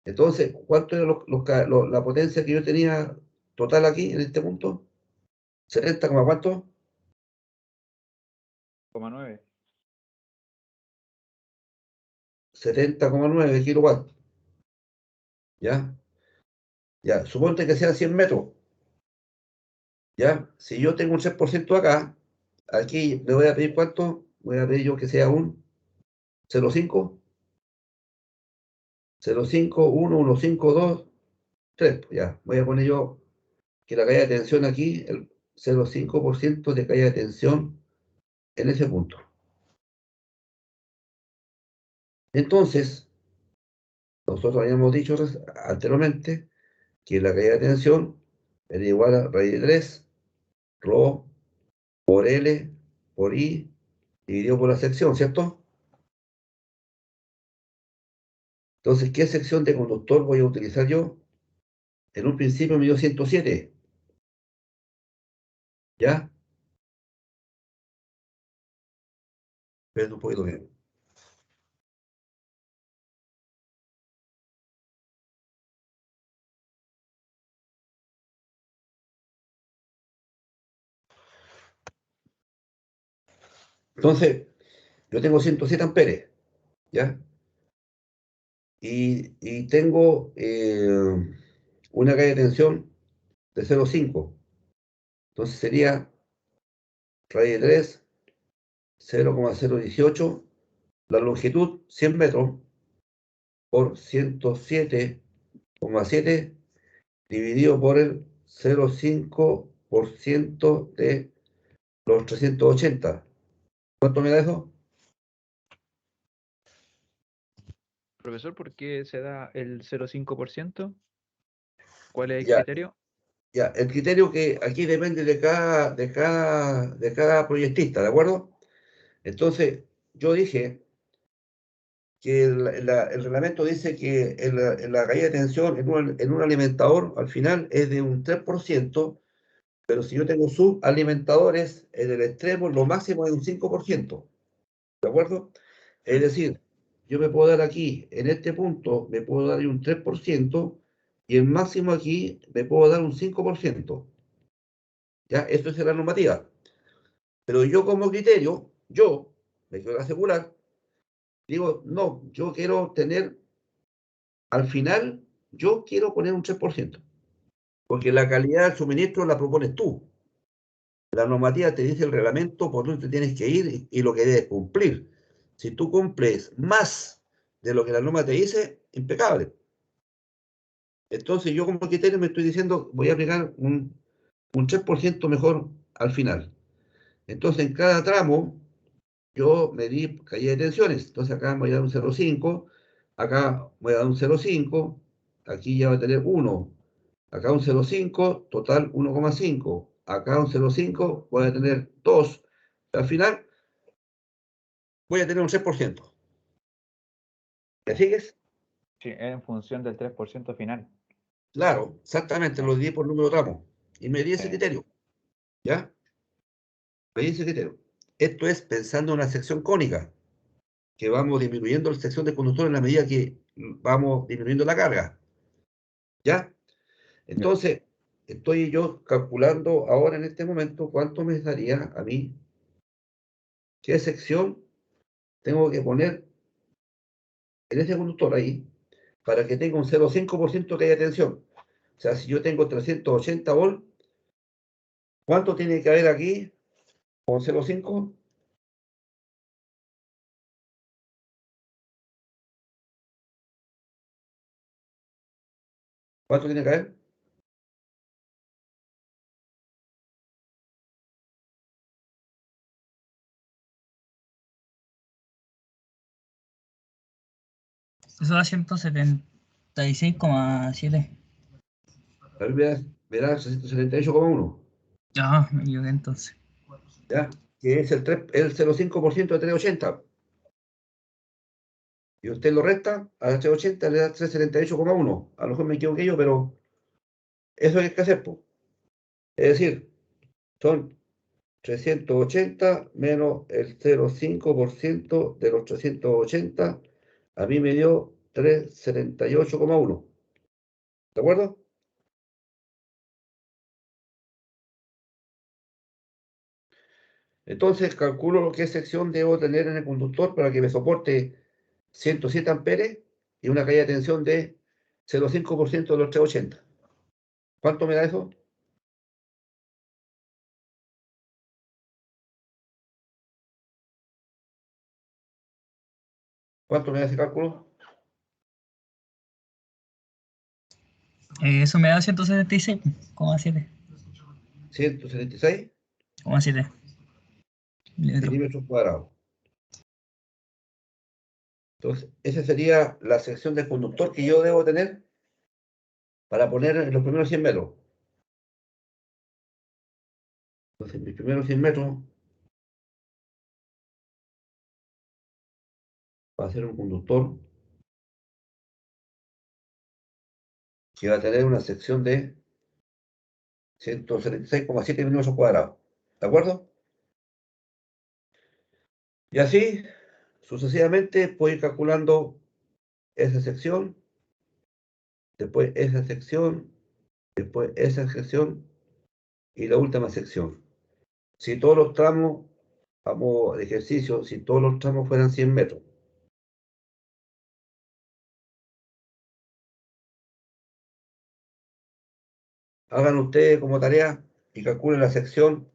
entonces, ¿cuánto era la potencia que yo tenía total aquí, en este punto? 70, ¿cuánto? 0,9. 70,9 kilowatts. ¿Ya? Ya, suponte que sean 100 metros. ¿Ya? Si yo tengo un 3% acá, aquí le voy a pedir ¿cuánto? Voy a pedir yo que sea un 0,5. 0,5, 1, 1,5, 2, 3. Ya, voy a poner yo que la caída de tensión aquí, el 0,5% de caída de tensión en ese punto. Entonces, nosotros habíamos dicho anteriormente que la caída de tensión era igual a raíz de 3, ρ por L por I dividido por la sección, ¿cierto? Entonces, ¿qué sección de conductor voy a utilizar yo? En un principio me dio 107. ¿Ya? Esperen un poquito bien. Entonces, yo tengo 107 amperes, ¿ya? Y tengo una caída de tensión de 0,5. Entonces sería raíz de 3, 0,018, la longitud 100 metros por 107,7 dividido por el 0,5% de los 380. ¿Cuánto me da eso? Profesor, ¿por qué se da el 0,5%? ¿Cuál es el Ya, criterio? ya, el criterio que aquí depende de cada proyectista, ¿de acuerdo? Entonces, yo dije que el reglamento dice que la caída de tensión en un alimentador al final es de un 3%, pero si yo tengo subalimentadores en el extremo, lo máximo es un 5%, ¿de acuerdo? Es decir, yo me puedo dar aquí, en este punto, me puedo dar un 3%, y el máximo aquí me puedo dar un 5%. ¿Ya? Esto es la normativa. Pero yo como criterio, yo me quiero asegurar, digo, no, yo quiero tener, al final, yo quiero poner un 3%, porque la calidad del suministro la propones tú. La normativa te dice el reglamento por donde te tienes que ir y lo que debes cumplir. Si tú cumples más de lo que la norma te dice, impecable. Entonces yo como criterio me estoy diciendo, voy a aplicar un 3% mejor al final. Entonces en cada tramo yo medí caída de tensiones. Entonces acá voy a dar un 0,5, acá voy a dar un 0,5, aquí ya voy a tener 1, acá un 0,5, total 1,5, acá un 0,5, voy a tener 2. Al final voy a tener un 3%. ¿Me sigues? Sí, es en función del 3% final. Claro, exactamente, Ah, lo di por número de tramos. Y me di ese sí. criterio. ¿Ya? Me di ese criterio. Esto es pensando en una sección cónica, que vamos disminuyendo la sección de conductor en la medida que vamos disminuyendo la carga. ¿Ya? Entonces, estoy yo calculando ahora en este momento cuánto me daría a mí, qué sección tengo que poner en ese conductor ahí para que tenga un 0,5% que haya tensión. O sea, si yo tengo 380 volts, ¿cuánto tiene que haber aquí con 0,5? ¿Cuánto tiene que haber? Eso da 176,7. A ver, verás 678,1, Ah, me equivoqué entonces. ¿ya? Que es el 0,5% de 380. Y usted lo resta a 380, le da 378,1. A lo mejor me equivoqué yo, pero eso hay que hacer, po. Es decir, son 380 menos el 0,5% de los 380. A mí me dio 378,1. ¿De acuerdo? Entonces calculo qué sección debo tener en el conductor para que me soporte 107 amperes y una caída de tensión de 0,5% de los 380. ¿Cuánto me da eso? ¿Cuánto me da ese cálculo? Eso me da 176,7. 176 milímetros. milímetros cuadrados. Entonces, esa sería la sección del conductor que yo debo tener para poner en los primeros 100 metros. Entonces, mis primeros 100 metros va a ser un conductor que va a tener una sección de 176,7 milímetros cuadrados. ¿De acuerdo? Y así, sucesivamente, puedo ir calculando esa sección, después esa sección, después esa sección y la última sección. Si todos los tramos, vamos de ejercicio, si todos los tramos fueran 100 metros, hagan ustedes como tarea y calculen la sección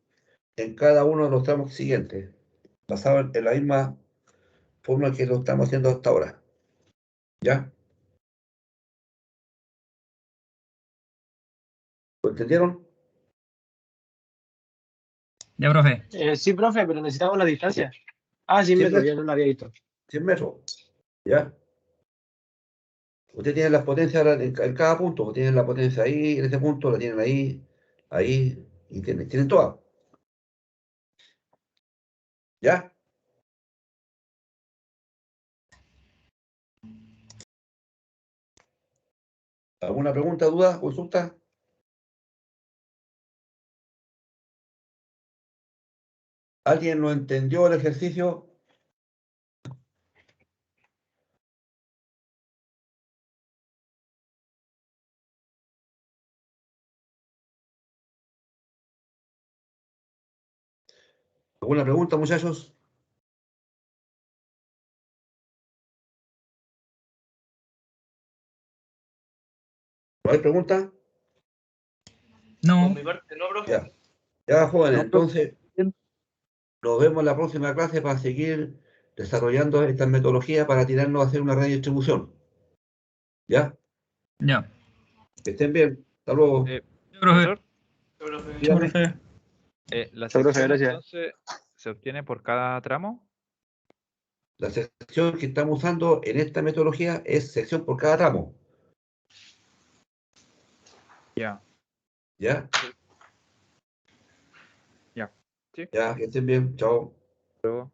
en cada uno de los tramos siguientes, basado en la misma forma que lo estamos haciendo hasta ahora. ¿Ya? ¿Lo entendieron? Ya, profe. Sí, profe, pero necesitamos la distancia. Ah, 100 100 metros, ya metros, no lo había visto. 100 metros. ¿Ya? Usted tiene las potencias en cada punto. Tienen la potencia ahí, en ese punto, la tienen ahí, ahí, y tienen todas. ¿Ya? ¿Alguna pregunta, duda, consulta? ¿Alguien no entendió el ejercicio? ¿Alguna pregunta, muchachos? ¿No hay pregunta? No, Por mi parte, no, profe. Ya. Ya, jóvenes, No, profe, entonces nos vemos en la próxima clase para seguir desarrollando estas metodologías para tirarnos a hacer una redistribución. ¿Ya? ya. Que estén bien. Hasta luego. Ya, profe. profesor, Profe. Chao, Dígame. profe. la Chao, profe, sección gracias. entonces se obtiene por cada tramo. La sección que estamos usando en esta metodología es sección por cada tramo. Ya, ¿Ya? ya. Sí, Ya, que estén bien. Chao. luego.